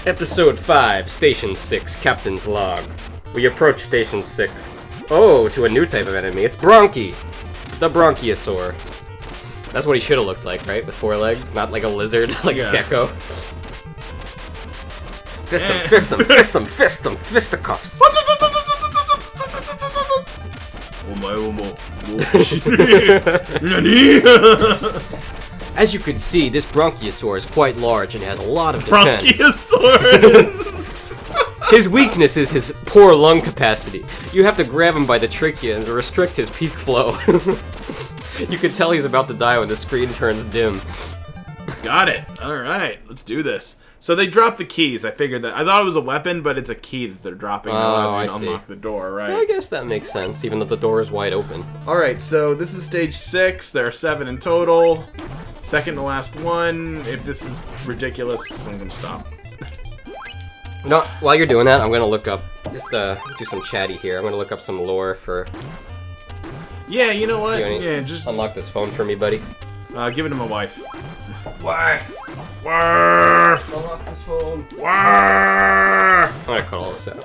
Episode 5, Station 6, Captain's Log. We approach Station 6. Oh, to a new type of enemy. It's Bronchi! The Bronchiosaur. That's what he should have looked like, right? With 4 legs, not like a lizard, like a gecko. Fist him, fist him, fist him, fist him, fisticuffs. As you can see, this Bronchiosaur is quite large and has a lot of defense. Bronchiosaur! His weakness is his poor lung capacity. You have to grab him by the trachea and restrict his peak flow. You can tell he's about to die when the screen turns dim. Got it. Alright, let's do this. So they dropped the keys. I figured that. I thought it was a weapon, but it's a key that they're dropping to unlock the door, right? I guess that makes sense, even though the door is wide open. Alright, so this is stage 6. There are 7 in total. Second to last one. If this is ridiculous, I'm gonna stop. No, while you're doing that, I'm gonna look up, just do some chatty here. I'm gonna look up some lore for... Yeah, you know what? Yeah, just unlock this phone for me, buddy. Give it to my wife. Wife! Wife! Unlock this phone. Wife! I'm gonna cut all this out.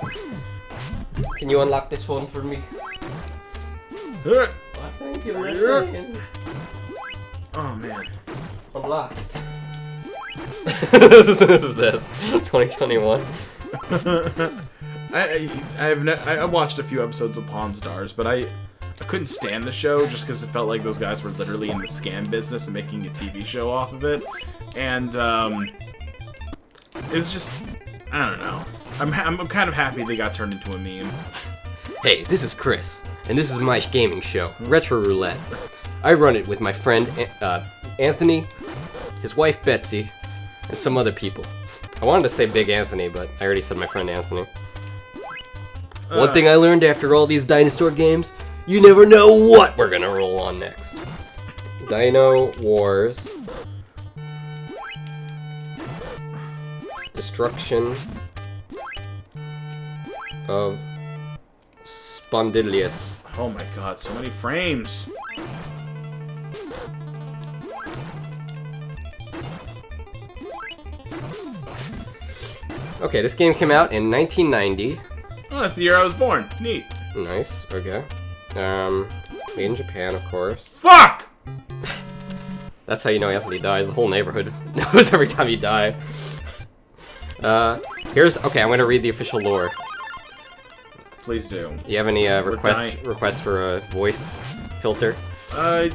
Can you unlock this phone for me? Oh, Thank you, oh man. Unlock it. this is 2021. I watched a few episodes of Pawn Stars, but I couldn't stand the show just because it felt like those guys were literally in the scam business and making a TV show off of it, and it was just, I don't know. I'm kind of happy they got turned into a meme. Hey, this is Chris, and this is my gaming show, Retro Roulette. I run it with my friend Anthony, his wife Betsy, and some other people. I wanted to say Big Anthony, but I already said my friend Anthony. One thing I learned after all these dinosaur games, you never know what we're gonna roll on next. Dynowarz. Destruction of Spondylus. Oh my god, so many frames. Okay, this game came out in 1990. Oh, that's the year I was born. Neat. Nice, okay. Made in Japan, of course. Fuck! That's how you know Anthony dies. The whole neighborhood knows every time you die. Okay, I'm gonna read the official lore. Please do. Do you have any requests for a voice filter? Oh,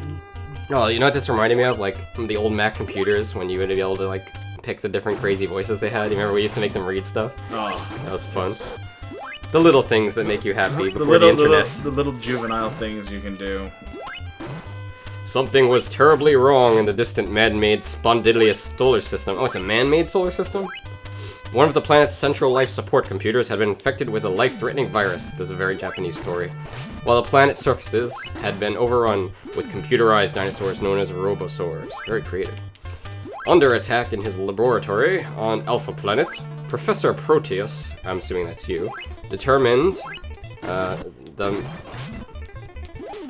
you know what this reminded me of? Like, the old Mac computers, when you would be able to, like, pick the different crazy voices they had. You remember we used to make them read stuff? Oh. That was fun. The little things that make you happy before the internet. The little juvenile things you can do. Something was terribly wrong in the distant man-made Spondylus solar system. Oh, it's a man-made solar system? One of the planet's central life support computers had been infected with a life-threatening virus. This is a very Japanese story. While the planet's surfaces had been overrun with computerized dinosaurs known as robosaurs. Very creative. Under attack in his laboratory on Alpha Planet, Professor Proteus, I'm assuming that's you, determined the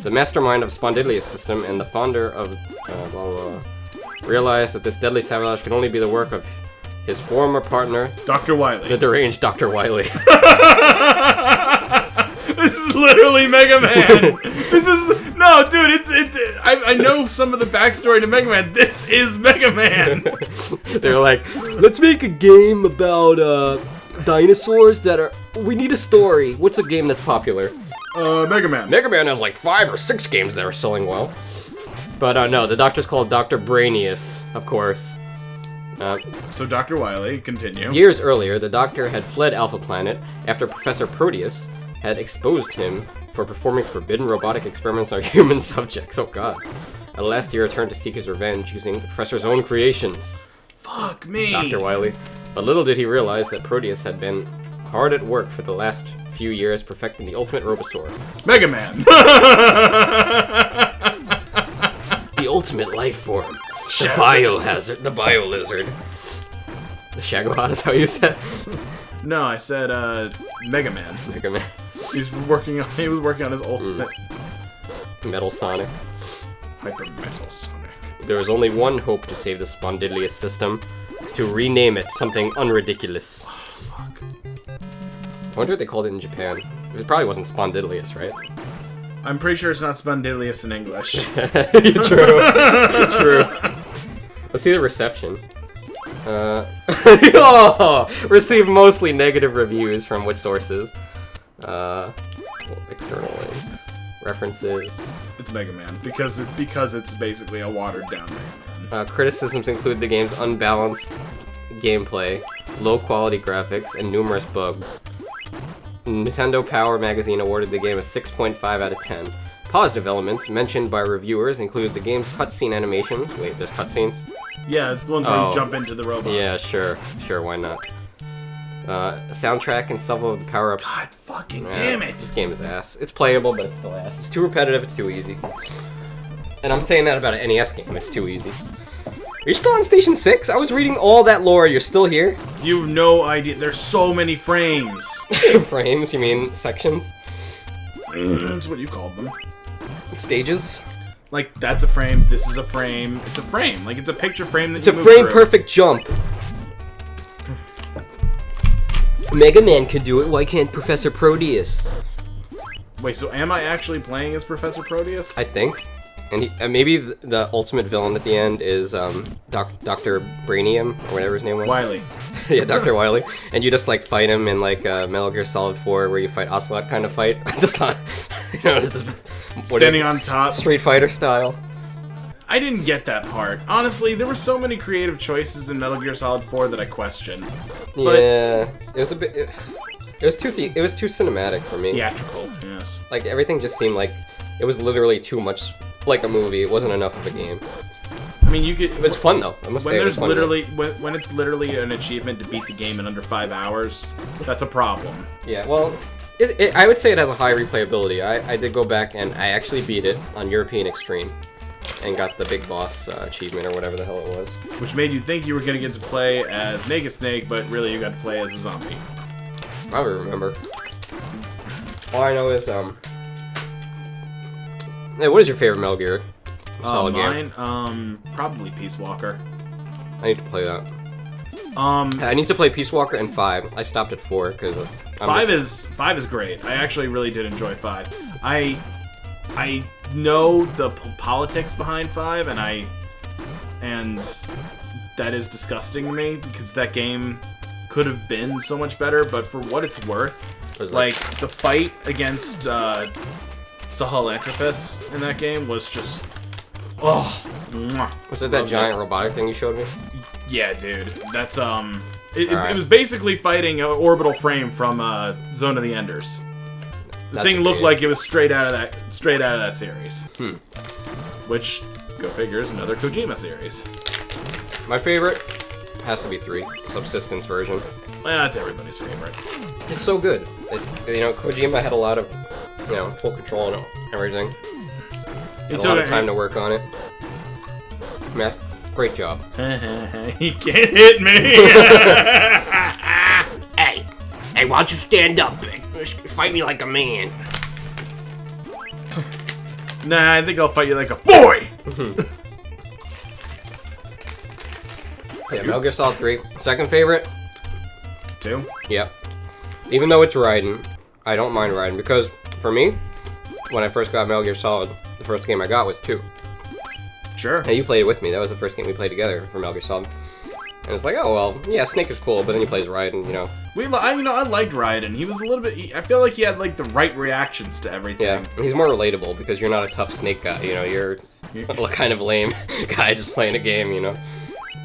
mastermind of Spondylus system and the founder of realized that this deadly savage could only be the work of his former partner, Dr. Wily. The deranged Dr. Wily. This is literally Mega Man. This is no, dude. I know some of the backstory to Mega Man. This is Mega Man. They're like, let's make a game about dinosaurs that are. We need a story. What's a game that's popular? Mega Man. Mega Man has like 5 or 6 games that are selling well. But no, the doctor's called Dr. Brainius, of course. So Dr. Wily, continue. Years earlier, the Doctor had fled Alpha Planet after Professor Proteus had exposed him for performing forbidden robotic experiments on human subjects. Oh god. At last he returned to seek his revenge using the Professor's own creations. Fuck me. Dr. Wily. But little did he realize that Proteus had been hard at work for the last few years perfecting the ultimate Robosaur. Mega Man. The ultimate life form. The biohazard. The bio-lizard. The Shagahad is how you said. No, I said Mega Man. Mega Man. He was working on his ultimate Metal Sonic. Hyper Metal Sonic. There was only one hope to save the Spondidliuys system. to rename it something unridiculous. Oh, fuck. I wonder what they called it in Japan. It probably wasn't Spondidliuys, right? I'm pretty sure it's not Spondylus in English. True. True. Let's see the reception. Oh, received mostly negative reviews from which sources? External links, references. It's Mega Man because it's basically a watered down Mega Man. Criticisms include the game's unbalanced gameplay, low quality graphics, and numerous bugs. Nintendo Power magazine awarded the game a 6.5 out of 10. Positive elements mentioned by reviewers include the game's cutscene animations. Wait, there's cutscenes? Yeah, it's the ones where you jump into the robots. Yeah, sure, why not? Soundtrack and several of the power-ups. God fucking damn it! This game is ass. It's playable, but it's still ass. It's too repetitive, it's too easy. And I'm saying that about an NES game, it's too easy. Are you still on Station 6? I was reading all that lore, you're still here? You have no idea, there's so many frames. Frames, you mean sections? That's what you called them. Stages? Like, that's a frame, this is a frame, it's a frame. Like, it's a picture frame that it's you a move frame through. perfect jump. Mega Man could do it, why can't Professor Proteus? Wait, so am I actually playing as Professor Proteus? I think. And he, maybe the ultimate villain at the end is Dr. Brainium, or whatever his name was. Wily. Yeah, Dr. Wily. And you just like fight him in like Metal Gear Solid 4 where you fight Ocelot kind of fight. Just on, you know, just Standing on top. Street Fighter style. I didn't get that part. Honestly, there were so many creative choices in Metal Gear Solid 4 that I questioned. Yeah, it was a bit. It was too cinematic for me. Theatrical, yes. Like everything just seemed like it was literally too much like a movie. It wasn't enough of a game. I mean, you could. It was fun though. I must say, When there's it was fun, literally when it's literally an achievement to beat the game in under 5 hours, that's a problem. Yeah, well, I would say it has a high replayability. I did go back and I actually beat it on European Extreme and got the Big Boss achievement or whatever the hell it was. Which made you think you were gonna get to play as Naked Snake, but really you got to play as a zombie. I don't remember. All I know is hey, what is your favorite Metal Gear Solid game? Mine, probably Peace Walker. I need to play that. I need to play Peace Walker and 5. I stopped at 4 because 5 is great. I actually really did enjoy 5. I know the politics behind 5, and that is disgusting to me because that game could have been so much better. But for what it's worth, like the fight against Sahelanthropus in that game was just Was it that giant robotic thing you showed me? Yeah, dude. That's it was basically fighting an orbital frame from Zone of the Enders. The thing looked like it was straight out of that series. Which, go figure, is another Kojima series. My favorite has to be 3, Subsistence version. Well, that's everybody's favorite. It's so good. It's, you know, Kojima had a lot of, you know, full control on everything. Had a lot of time to work on it. Man, great job. He can't hit me! Hey, why don't you stand up? Fight me like a man. Nah, I think I'll fight you like a boy! Yeah, Metal Gear Solid 3. Second favorite? 2? Yep. Even though it's Raiden, I don't mind Raiden because, for me, when I first got Metal Gear Solid, the first game I got was 2. Sure. And you played it with me. That was the first game we played together for Metal Gear Solid. And it's like, oh well, yeah, Snake is cool, but then he plays Raiden, you know. I liked Raiden. He was a little bit. I feel like he had like the right reactions to everything. Yeah, he's more relatable because you're not a tough Snake guy. You know, you're a kind of lame guy just playing a game. You know.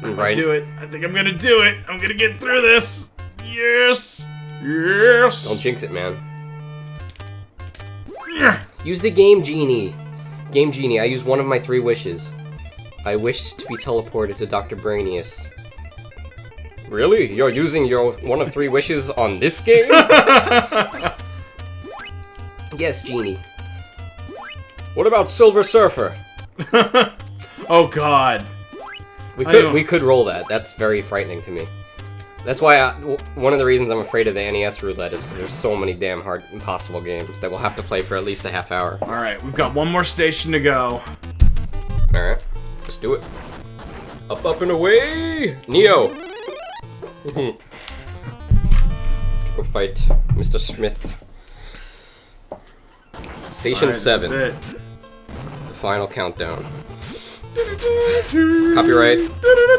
Right. Do it. I think I'm gonna do it. I'm gonna get through this. Yes. Yes. Don't jinx it, man. Use the Game Genie. Game Genie. I use one of my 3 wishes. I wish to be teleported to Dr. Brainius. Really? You're using your one of 3 wishes on this game? Yes, Genie. What about Silver Surfer? Oh God. We could roll that. That's very frightening to me. That's why one of the reasons I'm afraid of the NES roulette is because there's so many damn hard, impossible games that we'll have to play for at least a half hour. All right, we've got one more station to go. All right, let's do it. Up, and away! Neo! Go fight Mr. Smith. Station 7. This is it. The final countdown. Copyright.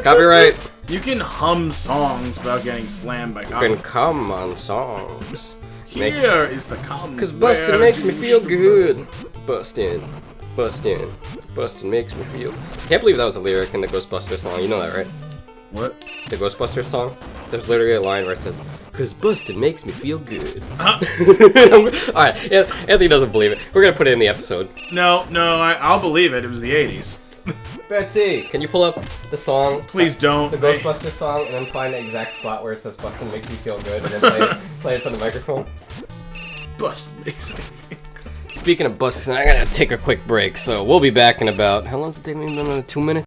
Copyright! You can hum songs without getting slammed by You copyright. can come on songs. Here is the come. Cause bustin' makes me feel good. Bustin'. Bustin' makes me feel. Can't believe that was a lyric in the Ghostbusters song. You know that, right? What? The Ghostbusters song? There's literally a line where it says, "Cause bustin' makes me feel good." Alright, Anthony doesn't believe it. We're gonna put it in the episode. No, I'll believe it. It was the 80s. Betsy, can you pull up the song? Please don't. The Ghostbusters song, and then find the exact spot where it says "Bustin' makes me feel good," and then play it from the microphone. Bust makes me feel good. Speaking of busting, I gotta take a quick break, so we'll be back in about, how long does it take me? 2 minutes?